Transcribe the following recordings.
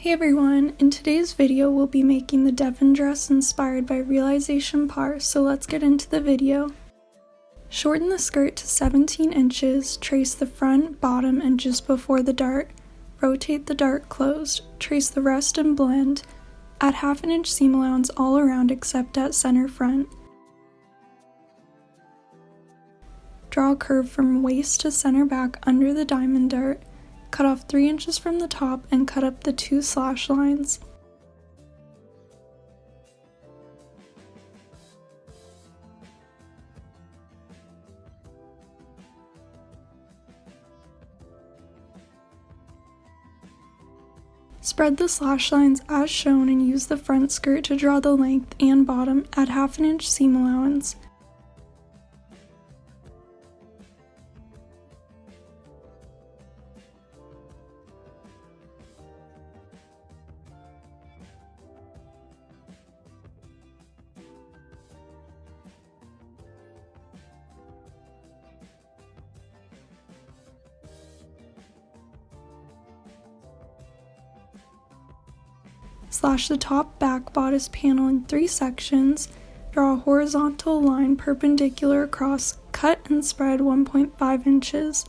Hey everyone, in today's video we'll be making the Devon dress inspired by Realisation par, so let's get into the video. Shorten the skirt to 17 inches, trace the front, bottom, and just before the dart. Rotate the dart closed, trace the rest and blend. Add ½ inch seam allowance all around except at center front. Draw a curve from waist to center back under the diamond dart. Cut off 3 inches from the top and cut up the 2 slash lines. Spread the slash lines as shown and use the front skirt to draw the length and bottom at ½ inch seam allowance. Slash the top back bodice panel in 3 sections, draw a horizontal line perpendicular across, cut and spread 1.5 inches.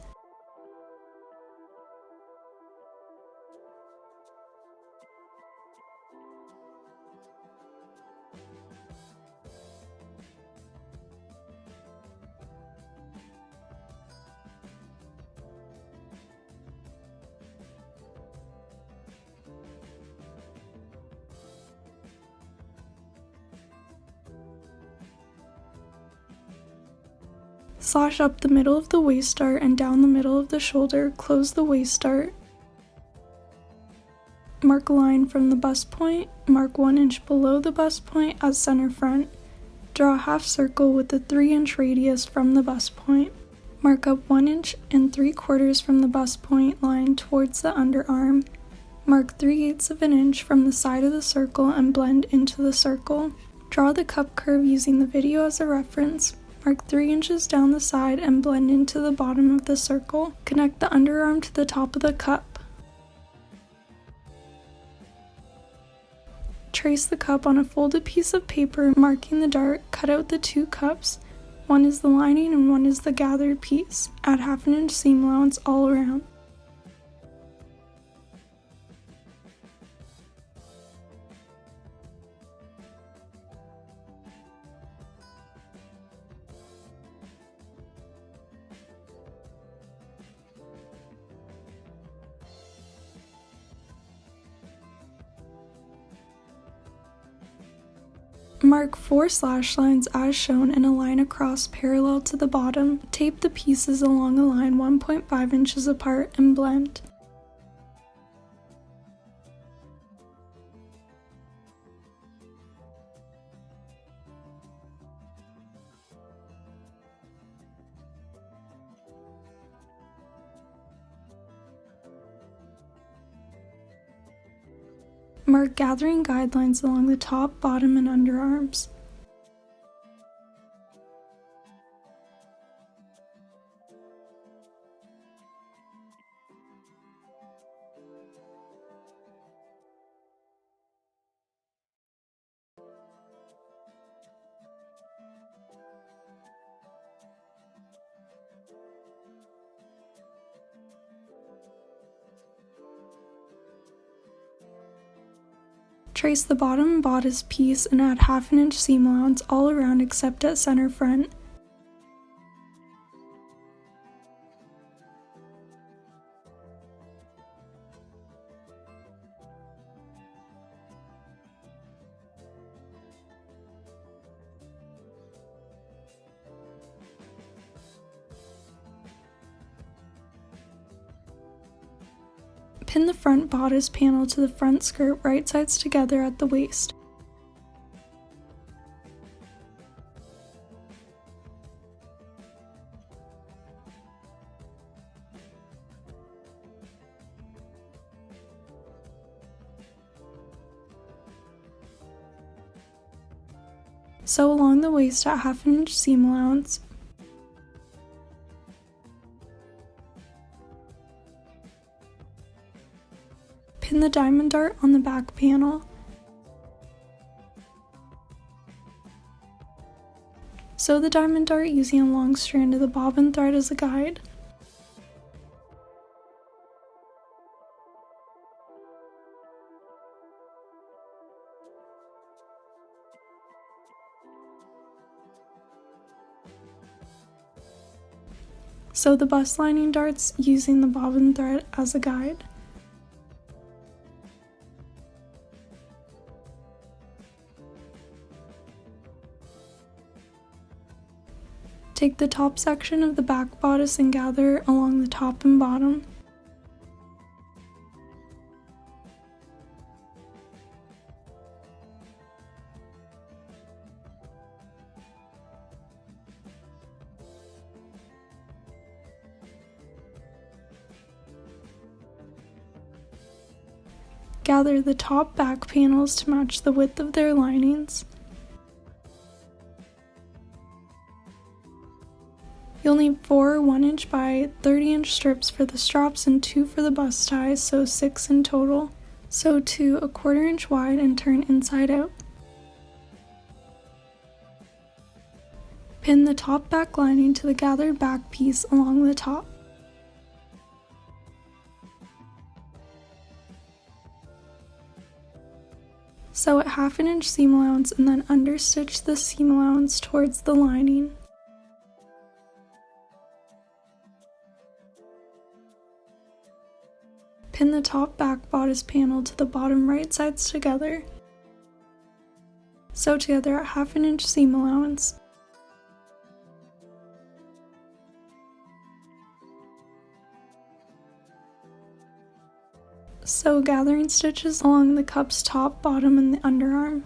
Slash up the middle of the waist dart and down the middle of the shoulder, close the waist dart. Mark a line from the bust point, mark 1 inch below the bust point as center front. Draw a half circle with a 3 inch radius from the bust point. Mark up 1 inch and 3/4 from the bust point line towards the underarm. Mark 3/8 of an inch from the side of the circle and blend into the circle. Draw the cup curve using the video as a reference. Mark 3 inches down the side and blend into the bottom of the circle. Connect the underarm to the top of the cup. Trace the cup on a folded piece of paper, marking the dart. Cut out the 2 cups. One is the lining and one is the gathered piece. Add ½ inch seam allowance all around. Mark 4 slash lines as shown and a line across parallel to the bottom. Tape the pieces along a line 1.5 inches apart and blend. Mark gathering guidelines along the top, bottom, and underarms. Trace the bottom bodice piece and add ½ inch seam allowance all around except at center front. Pin the front bodice panel to the front skirt, right sides together at the waist. Sew along the waist at ½ inch seam allowance. Pin the diamond dart on the back panel. Sew the diamond dart using a long strand of the bobbin thread as a guide. Sew the bust lining darts using the bobbin thread as a guide. Take the top section of the back bodice and gather along the top and bottom. Gather the top back panels to match the width of their linings. You'll need 4 1" by 30" strips for the straps and 2 for the bust ties, so 6 in total. Sew 2 1/4 inch wide and turn inside out. Pin the top back lining to the gathered back piece along the top. Sew at 1/2 inch seam allowance and then understitch the seam allowance towards the lining. Pin the top back bodice panel to the bottom right sides together. Sew together at 1/2 inch seam allowance. Sew gathering stitches along the cup's top, bottom, and the underarm.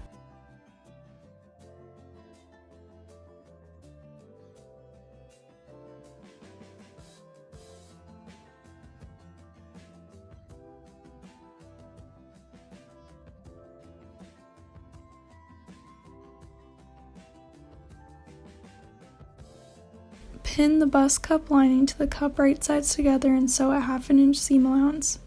Pin the bust cup lining to the cup right sides together and sew at 1/2 inch seam allowance.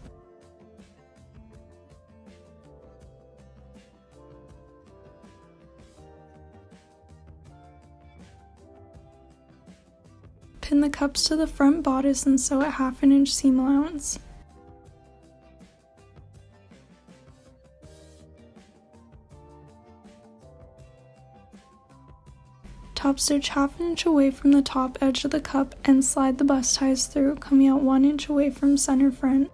Pin the cups to the front bodice and sew at 1/2 inch seam allowance. Top stitch 1/2 inch away from the top edge of the cup and slide the bust ties through, coming out 1 inch away from center front.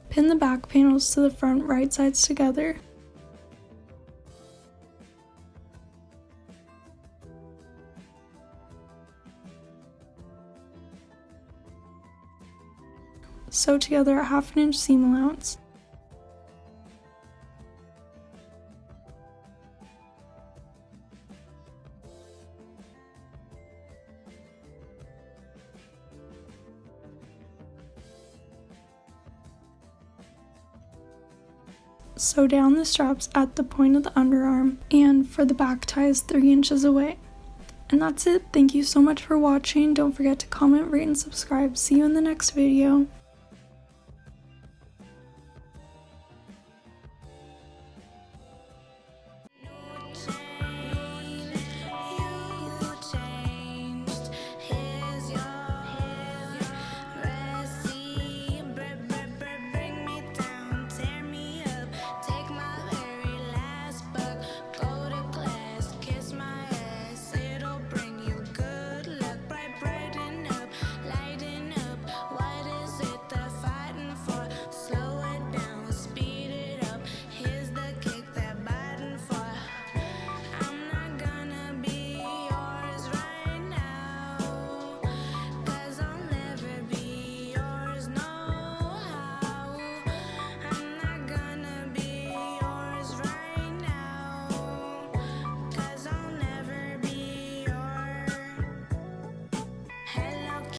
Pin the back panels to the front right sides together. Sew together at 1/2 inch seam allowance. Sew down the straps at the point of the underarm and for the back ties 3 inches away. And that's it. Thank you so much for watching. Don't forget to comment, rate, and subscribe. See you in the next video.